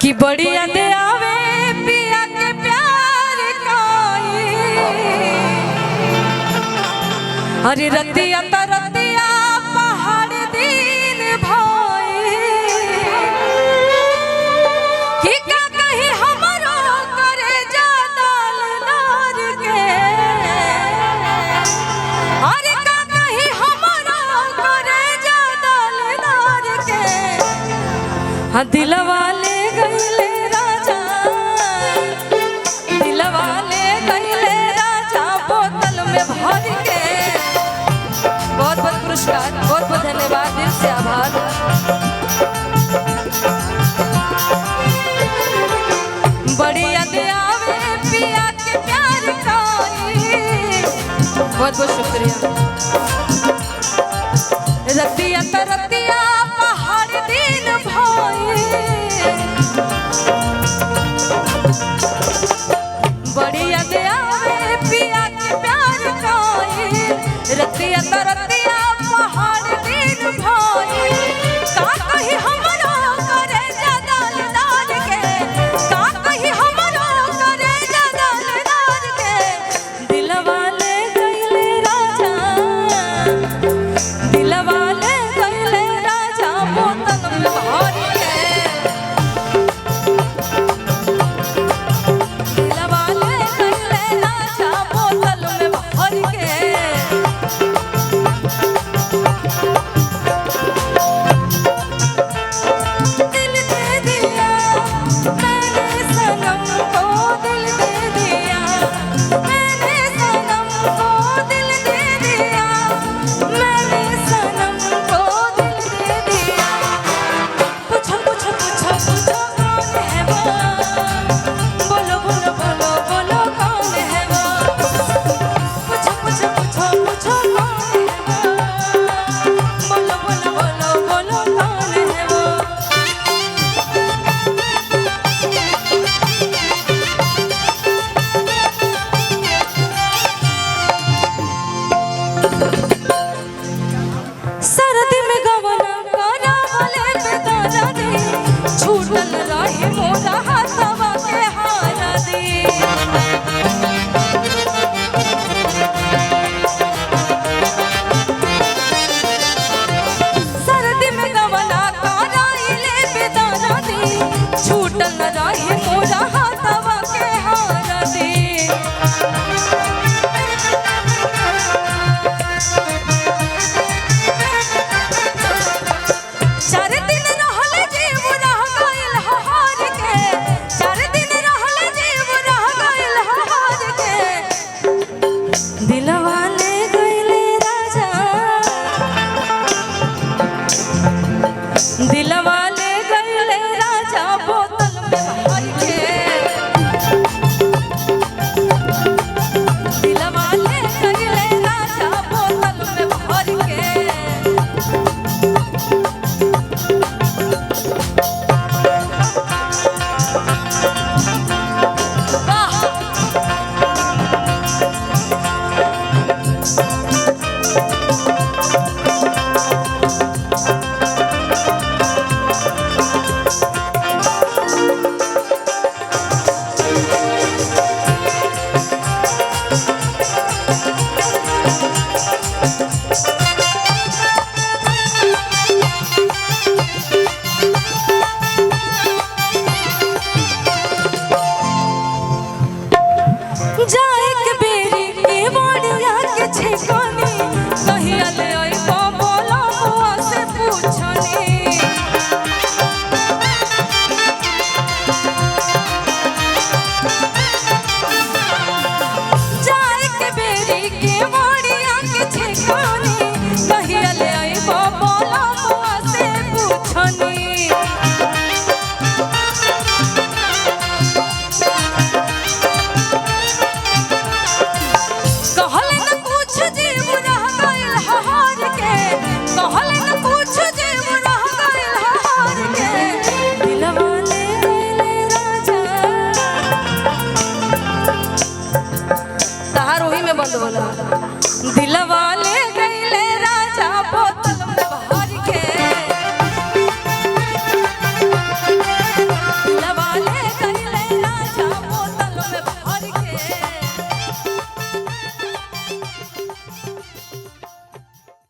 कि बड़ी याद आवे पिया के प्यार काई। अरे रतिया तरतिया पहाड़ दिन भाई कि का कहीं हमरो करे जादल नार के। अरे का कहीं हमरो करे जादल नार के। हाँ दिलवा ले गईले राजा, दिलवा ले गईले राजा बोतल में भर के। बहुत बहुत पुरस्कार, बहुत बहुत धन्यवाद, दिल से आभार। बड़ी याद आवे पिया के प्यार काई। बहुत बहुत शुक्रिया। रतिया तरतिया पहाड़ दिन भाई बड़ी याद आवे पिया के प्यार काई। रतिया तरतिया पहाड़ दिन भाई का कहीं हमरो करे जदल दान के। का कहीं हमरो करे जदल दान के। दिलवा ले गईले राजा, दिलवा ले गईले राजा बोतल में भर के। दिलवा ले गईले राजा बोतल में भर के। दिल दे दिया मैंने सनम को, दिल दे दिया मैंने सनम को, दिल दे दिया मैंने सनम को, दिल दे दिया। पूछो पूछो पूछो पूछो कौन है वो, बोलो बोलो बोलो बोलो कौन है वो। पूछो पूछो पूछो पूछो कौन है वो, बोलो बोलो बोलो बोलो कौन है वो। सरदी में गवना करावले बेदारा दे, छूटल रहे मोरा हाथवा के हारा दे। सरदी में गवना कराइले बेदारा दे, छूटल रहे मोरा हाथवा के हारा दे। चार दिन रहल जीव रह गइल हार के। चार दिन रहल जीव रह गइल हार के। दिलवा ले गइले राजा, दिलवा ले गइले राजा बोतल में भर के। दिलवा ले गइले राजा बोतल में भर के। जाए के बेरी के बोलिया के छिकानी, कहिया ले आई बोलो हुआ से पूछनी। जाए के बेरी के बोलिया के छिकानी, कहिया ले आई बोलो हुआ से पूछनी। कहल न कुछ जीव रह गइल हार के। कहल न कुछ जीव रह गइल हार के। दिलवा ले गइले राजा, तहार ओही में बंद होला।